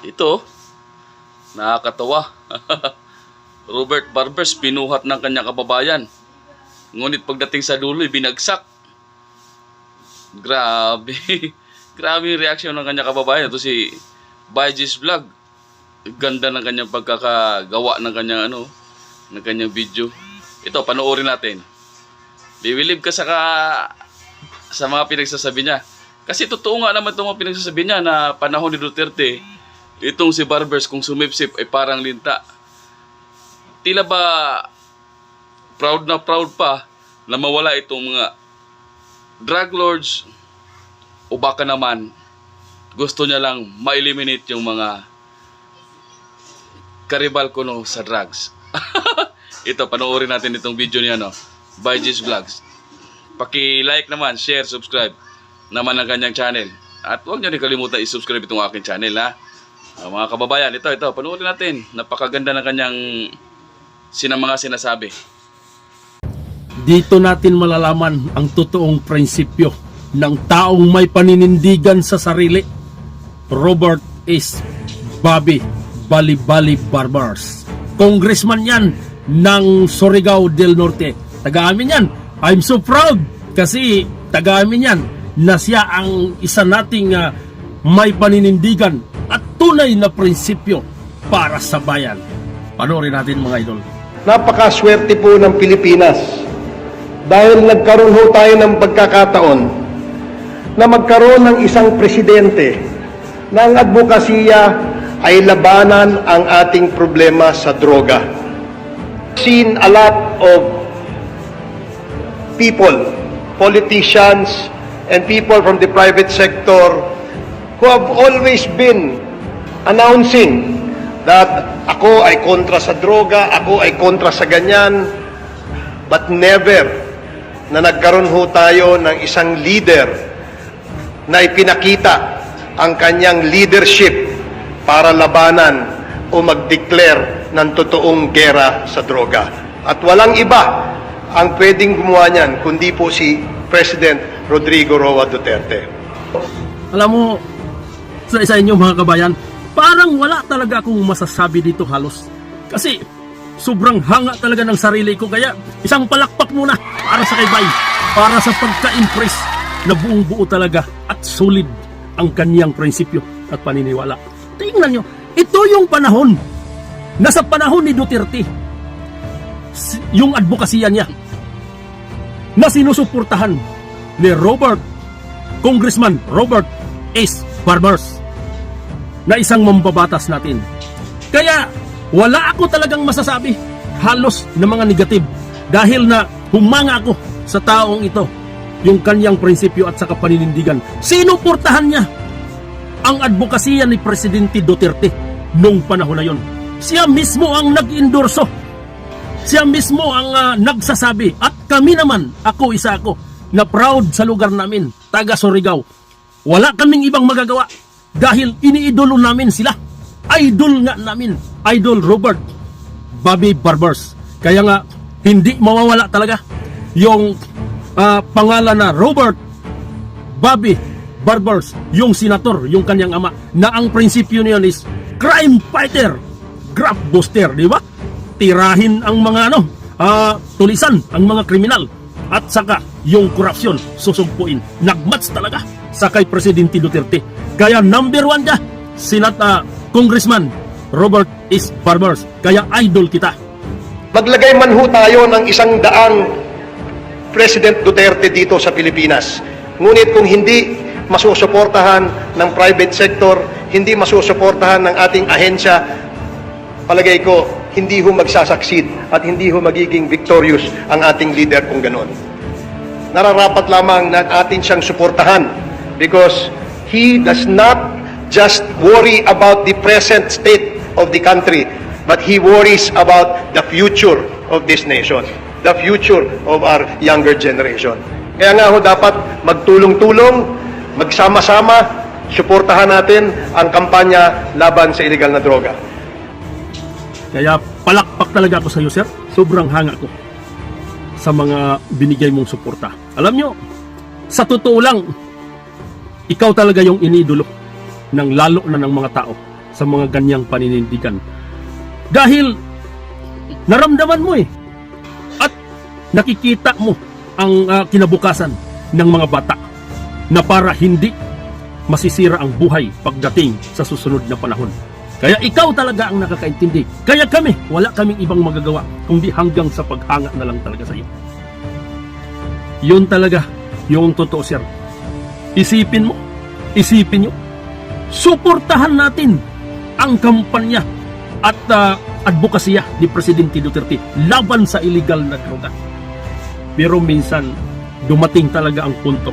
Ito, nakakatawa. Robert Barbers pinuhat ng kanyang kababayan. Ngunit pagdating sa dulo, binagsak. Grabe. Grabe yung reaksyon ng kanyang kababayan. Ito si Baiji's Vlog. Ganda ng kanyang pagkakagawa ng kanyang ng kanyang video. Ito, panoorin natin. Bibilib ka sa mga pinagsasabi niya. Kasi totoo nga naman itong mga pinagsasabi niya na panahon ni Duterte, itong si Barbers kung sumipsip ay parang linta. Tila ba proud na proud pa na mawala itong mga drug lords o baka naman gusto niya lang ma-eliminate yung mga karibal kuno sa drugs. Ito, panoorin natin itong video niya, Baiji's Vlogs. Paki-like naman, share, subscribe naman ang kanyang channel. At huwag niyo rin kalimutan i-subscribe itong aking channel, ha. Mga kababayan, ito, panoorin natin. Napakaganda ng kanyang mga sinasabi. Dito natin malalaman ang totoong prinsipyo ng taong may paninindigan sa sarili. Robert S. Bobby Bali Barbers. Congressman yan ng Surigao del Norte. Taga-amin yan. I'm so proud kasi taga-amin yan na siya ang isa nating may paninindigan at tunay na prinsipyo para sa bayan. Panoorin natin mga idol. Napakaswerte po ng Pilipinas dahil nagkaroon ho tayo ng pagkakataon na magkaroon ng isang presidente na ang advokasya ay labanan ang ating problema sa droga. Seen a lot of people, politicians, and people from the private sector who have always been announcing that ako ay kontra sa droga, ako ay kontra sa ganyan, but never na nagkaroon ho tayo ng isang leader na ipinakita ang kanyang leadership para labanan o mag-declare ng totoong gera sa droga. At walang iba ang pwedeng gumawa niyan kundi po si President Rodrigo Roa Duterte. Alam mo, sa isa inyo mga kabayan, parang wala talaga akong masasabi dito halos. Kasi sobrang hanga talaga ng sarili ko. Kaya isang palakpak muna para sa kay Bay. Para sa pagka-impress na buong buo talaga at solid ang kanyang prinsipyo at paniniwala. Tingnan nyo, ito yung panahon. Nasa panahon ni Duterte, yung advokasya niya na sinusuportahan ni Congressman Robert S. Barbers na isang mambabatas natin. Kaya wala ako talagang masasabi halos na mga negative dahil na humanga ako sa taong ito, yung kanyang prinsipyo at saka paninindigan. Sinuportahan niya ang advokasya ni Presidente Duterte nung panahon na yon. Siya mismo ang nag-endorso. Siya mismo ang nagsasabi. At kami naman, isa ako, na proud sa lugar namin, taga Surigao. Wala kaming ibang magagawa dahil iniidolo namin sila. Idol nga namin. Idol Robert Bobby Barbers. Kaya nga, hindi mawawala talaga yung pangalan na Robert Bobby Barbers, yung senator, yung kanyang ama, na ang prinsipyo niyon is crime fighter, graft buster, di ba? Tirahin ang mga tulisan ang mga kriminal at saka yung korupsyon susugpuin. Nagmatch talaga sa kay Presidente Duterte. Kaya number 1 ka, Congressman Robert S. Barbers. Kaya idol kita. Maglagay man ho tayo ng 100 President Duterte dito sa Pilipinas. Ngunit kung hindi masusuportahan ng private sector, hindi masusuportahan ng ating ahensya, palagay ko, hindi ho magsasucceed at hindi ho magiging victorious ang ating leader kung ganoon. Nararapat lamang na atin siyang suportahan because he does not just worry about the present state of the country, but he worries about the future of this nation, the future of our younger generation. Kaya nga ho dapat magtulong-tulong, magsama-sama, suportahan natin ang kampanya laban sa illegal na droga. Kaya palakpak talaga ako sa iyo, sir. Sobrang hanga ko sa mga binigay mong suporta. Alam nyo, sa totoo lang, ikaw talaga yung inidolo ng lalo na ng mga tao sa mga ganyang paninindigan. Dahil naramdaman mo at nakikita mo ang kinabukasan ng mga bata na para hindi masisira ang buhay pagdating sa susunod na panahon. Kaya ikaw talaga ang nakakaintindi. Kaya kami, wala kaming ibang magagawa kundi hanggang sa paghanga na lang talaga sa iyo. Yun talaga yung totoo, sir. Isipin mo, isipin nyo, suportahan natin ang kampanya at advokasya ni Presidente Duterte laban sa illegal na droga. Pero minsan, dumating talaga ang punto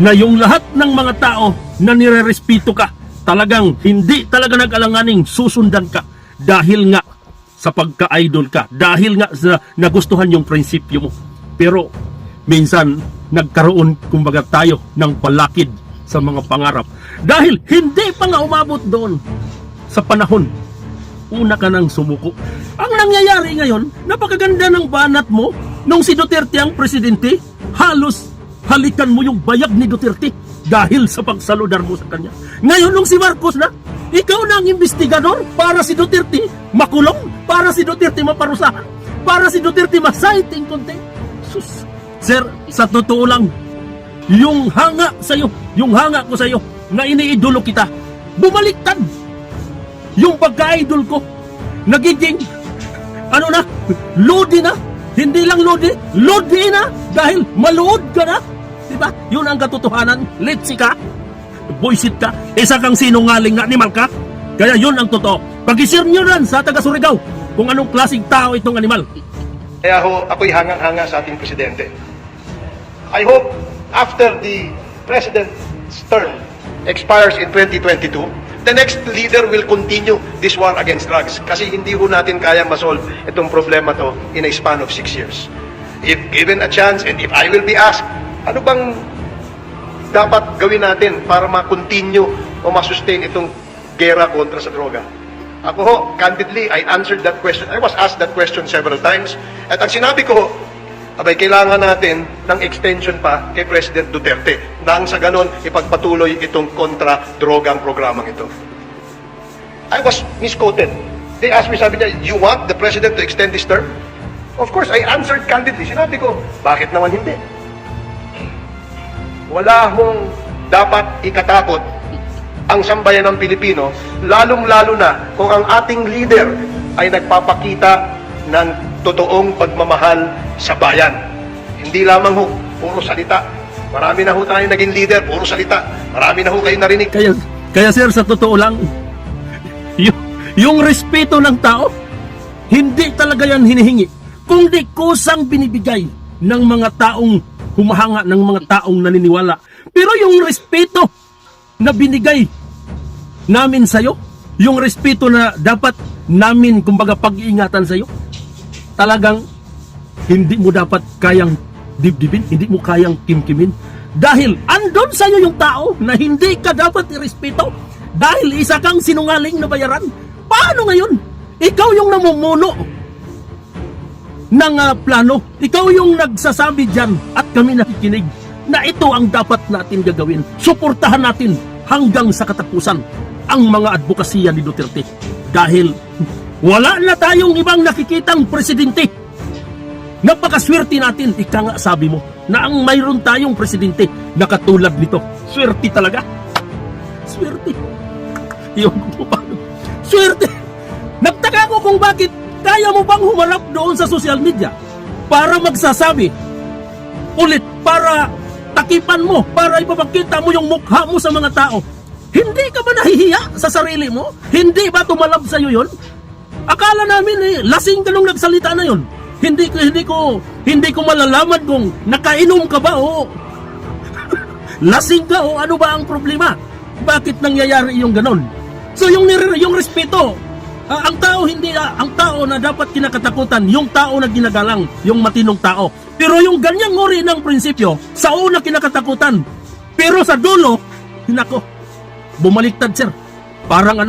na yung lahat ng mga tao na nirerespeto ka, talagang hindi talaga nag-alanganing susundan ka dahil nga sa pagka-idol ka, dahil nga sa nagustuhan yung prinsipyo mo. Pero minsan, nagkaroon kumbaga tayo ng palakid sa mga pangarap. Dahil hindi pa nga umabot doon sa panahon, una ka nang sumuko. Ang nangyayari ngayon, napakaganda ng banat mo nung si Duterte ang presidente, halos halikan mo yung bayag ni Duterte dahil sa pagsaludar mo sa kanya. Ngayon nung si Marcos na, ikaw na ang investigador para si Duterte makulong, para si Duterte maparusahan, para si Duterte ma-citing contempt. Sus, sir, sa totoo lang, yung hanga sa'yo, yung hanga ko sa'yo, na iniidolo kita, bumaliktad. Yung pagka-idol ko, nagiging, lodi na. Hindi lang lodi na, dahil maluod ka na. Diba? Yun ang katotohanan. Litsi ka, buisit ka, isa kang sinungaling na animal ka. Kaya yun ang totoo. Pag-isir nyo rin sa taga-Surigao kung anong klaseng tao itong animal. Kaya ako'y hangang-hanga sa ating presidente. I hope after the president's term expires in 2022, the next leader will continue this war against drugs. Kasi hindi ho natin kayang masolve itong problema to in a span of 6 years. If given a chance and if I will be asked, ano bang dapat gawin natin para ma-continue o ma-sustain itong gera kontra sa droga? Ako ho, candidly, I answered that question. I was asked that question several times. At ang sinabi ko ho, abay, kailangan natin ng extension pa kay President Duterte nang sa ganon ipagpatuloy itong kontra-drogang programang ito. I was misquoted. They asked me, sabi niya, you want the President to extend this term? Of course, I answered candidly. Sinabi ko, bakit naman hindi? Wala hong dapat ikatakot ang sambayan ng Pilipino, lalong-lalo na kung ang ating leader ay nagpapakita ng totoong pagmamahal sa bayan. Hindi lamang ho, puro salita. Marami na ho tayong naging leader, puro salita. Marami na ho kayo narinig. Kaya sir, sa totoo lang, yung respeto ng tao, hindi talaga yan hinihingi, kundi kusang binibigay ng mga taong humahanga, ng mga taong naniniwala. Pero yung respeto na binigay namin sa'yo, yung respeto na dapat namin, kumbaga, pag-iingatan sa'yo, talagang hindi mo dapat kayang dibdibin, hindi mo kayang kimkimin. Dahil andon sa'yo yung tao na hindi ka dapat irespeto dahil isa kang sinungaling na bayaran. Paano ngayon? Ikaw yung namumuno ng plano. Ikaw yung nagsasabi dyan at kami nakikinig na ito ang dapat natin gagawin. Suportahan natin hanggang sa katapusan ang mga advokasya ni Duterte. Dahil wala na tayong ibang nakikitang presidente. Napakaswerte natin, ika nga sabi mo, na ang mayroon tayong presidente na katulad nito. Swerte talaga. Swerte. Iyon ko paano. Swerte. Nagtaka ko kung bakit kaya mo bang humarap doon sa social media para magsasabi ulit, para takipan mo, para ipapakita mo yung mukha mo sa mga tao. Hindi ka ba nahihiya sa sarili mo? Hindi ba tumalab sa'yo yun? Akala namin lasing ka nung nagsalita na yun. Hindi ko malalaman kung nakainom ka ba o lasing ka o ano ba ang problema. Bakit nangyayari yung ganon? So yung respeto, ang tao na dapat kinakatakutan, yung tao na ginagalang, yung matinong tao. Pero yung ganyang uri ng prinsipyo, sa una kinakatakutan, pero sa dulo, nako, bumaliktad sir. Parang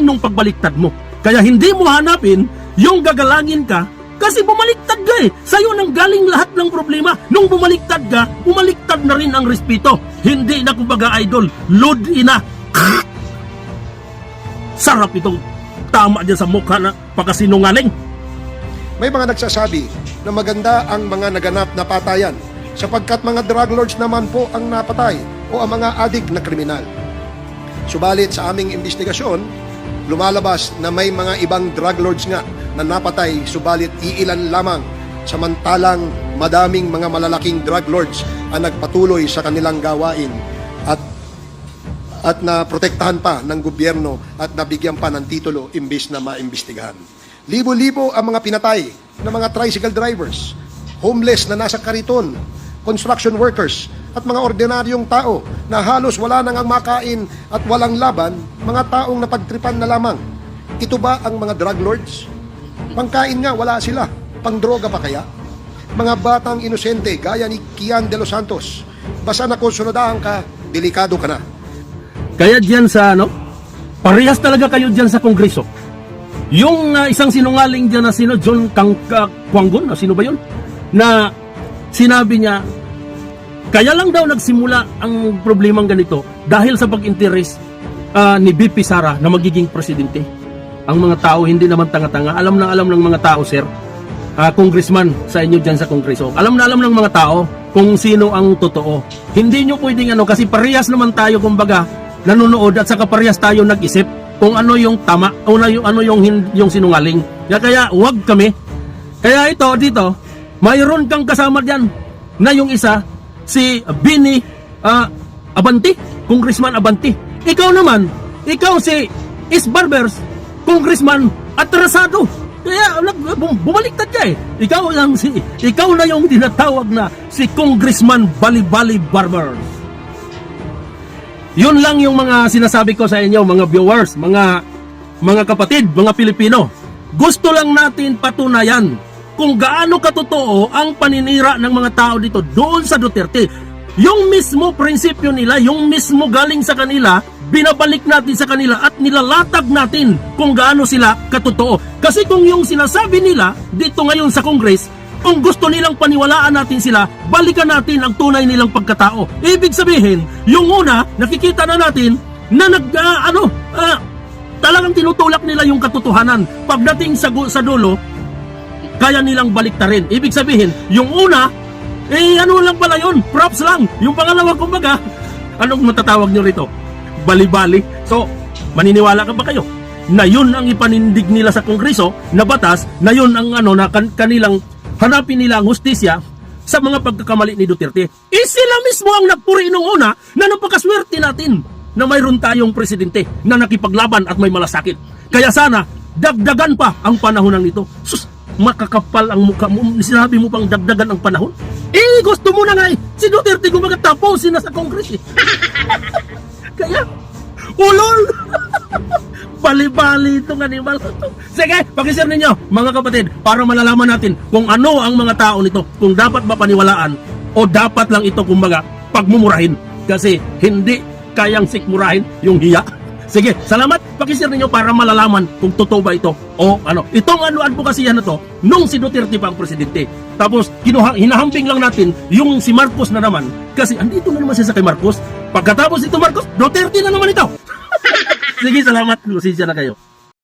nung pagbaliktad mo. Kaya hindi mo hanapin yung gagalangin ka kasi bumaliktad ka Sa'yo nang galing lahat ng problema. Nung bumaliktad ka, bumaliktad na rin ang respeto. Hindi na kumbaga idol, lodi na. Sarap itong tama dyan sa mukha na pagkasinungaling. May mga nagsasabi na maganda ang mga naganap na patayan sapagkat mga drug lords naman po ang napatay o ang mga adik na kriminal. Subalit sa aming investigasyon, lumalabas na may mga ibang drug lords nga na napatay subalit iilan lamang, samantalang madaming mga malalaking drug lords ang nagpatuloy sa kanilang gawain at naprotektahan pa ng gobyerno at nabigyan pa ng titulo imbis na maimbestigahan. Libo-libo ang mga pinatay ng mga tricycle drivers, homeless na nasa kariton, construction workers, at mga ordinaryong tao na halos wala nang ang makain at walang laban, mga taong napagtripan na lamang. Ito ba ang mga drug lords? Pangkain nga, wala sila. Pangdroga pa kaya? Mga batang inosente gaya ni Kian de los Santos, basta na konsuladahan ka, delikado ka na. Kaya dyan sa parehas talaga kayo dyan sa Kongreso. Yung isang sinungaling dyan na sino, John Kwanggon, sino ba yun? Na sinabi niya, kaya lang daw nagsimula ang problemang ganito dahil sa pag-interes ni BP Sara na magiging presidente. Ang mga tao hindi naman tanga-tanga. Alam na alam ng mga tao, sir. Congressman sa inyo dyan sa Kongreso. Alam na alam ng mga tao kung sino ang totoo. Hindi nyo pwedeng kasi parehas naman tayo kumbaga nanonood at saka parehas tayo nag-isip kung ano yung tama o ano yung sinungaling. Kaya wag kami. Kaya ito dito, mayroon kang kasama diyan na yung isa si Bini Abanti, Congressman Abanti. Ikaw naman, ikaw si Is Barbers, Congressman atrasado. Kaya bumaliktad ka eh. Ikaw na yung tinatawag na si Congressman Bali-Bali Barbers. Yun lang yung mga sinasabi ko sa inyo, mga viewers, mga kapatid, mga Pilipino. Gusto lang natin patunayan kung gaano katotoo ang paninira ng mga tao dito doon sa Duterte. Yung mismo prinsipyo nila, yung mismo galing sa kanila, binabalik natin sa kanila at nilalatag natin kung gaano sila katotoo. Kasi kung yung sinasabi nila dito ngayon sa Congress, kung gusto nilang paniwalaan natin sila, balikan natin ang tunay nilang pagkatao. Ibig sabihin, yung una, nakikita na natin na talagang tinutulak nila yung katotohanan. Pagdating sa dulo, kaya nilang baliktarin. Ibig sabihin, yung una, lang pala yun, props lang. Yung pangalawa, kumbaga, anong matatawag nyo rito? Bali-bali. So, maniniwala ka ba kayo na yun ang ipanindig nila sa Kongreso na batas, na yun ang na kanilang hanapin nila ang hustisya sa mga pagkakamali ni Duterte? Sila mismo ang nagpuri nung una na napakaswerte natin na mayroon tayong presidente na nakipaglaban at may malasakit. Kaya sana, dagdagan pa ang panahon ng nito. Sus, makakapal ang mukha mo. Sinabi mo pang dagdagan ang panahon? Gusto mo na nga si Duterte kumbaga tapusin na sa Congress eh. Kaya, ulol! Bali-bali itong animal. Sige, pakishare ninyo mga kapatid para malalaman natin kung ano ang mga tao nito, kung dapat ba paniwalaan o dapat lang ito kumbaga pagmumurahin kasi hindi kayang sikmurahin yung hiya. Sige, salamat. Pakishare ninyo para malalaman kung totoo ba ito o ano. Itong advokasya na to nung si Duterte pa ang presidente. Tapos hinahambing lang natin yung si Marcos na naman kasi andito na naman siya sa kay Marcos. Pagkatapos ito Marcos, Duterte na naman ito. Sige, salamat. Lusisya na kayo.